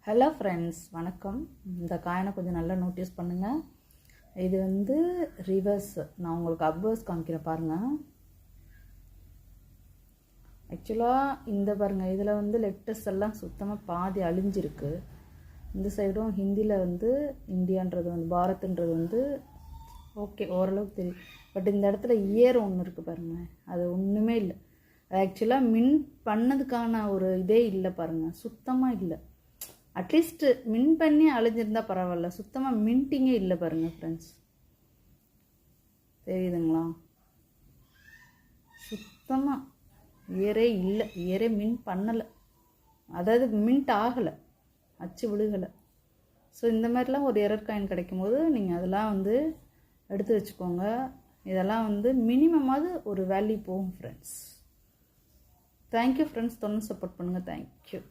Hello friends, வணக்கம். இந்த காயினை கொஞ்சம் நல்லா நோட்டீஸ் பண்ணுங்கள். இது வந்து ரிவர்ஸ். நான் உங்களுக்கு அப்வர்ஸ் காமிக்கிறேன் பாருங்கள். ஆக்சுவலாக இந்த பாருங்கள், இதில் வந்து லெட்டர்ஸ் எல்லாம் சுத்தமாக பாதி அழிஞ்சிருக்கு. இந்த சைடும் ஹிந்தியில் வந்து இந்தியான்றது வந்து பாரத்ன்றது வந்து ஓகே ஓரளவுக்கு தெரியும். பட் இந்த இடத்துல இயர் ஒன்று இருக்குது பாருங்கள், அது ஒன்றுமே இல்லை. ஆக்சுவலாக மின் பண்ணதுக்கான ஒரு இதே இல்லை பாருங்கள், சுத்தமாக இல்லை. அட்லீஸ்ட் மின் பண்ணி அழிஞ்சிருந்தால் பரவாயில்ல, சுத்தமாக மின்ட்டிங்கே இல்லை பாருங்கள் ஃப்ரெண்ட்ஸ். தெரியுதுங்களா? சுத்தமாக இயரே இல்லை, இயரே மின் பண்ணலை, அதாவது மின்ட் ஆகலை, அச்சு விழுகலை. ஸோ இந்த மாதிரிலாம் ஒரு எரர் காயின் கிடைக்கும் போது நீங்கள் அதெல்லாம் வந்து எடுத்து வச்சுக்கோங்க. இதெல்லாம் வந்து மினிமமாவது ஒரு வேல்யூ போகும் ஃப்ரெண்ட்ஸ். தேங்க்யூ ஃப்ரெண்ட்ஸ், தொடர்ந்து சப்போர்ட் பண்ணுங்கள். தேங்க்யூ.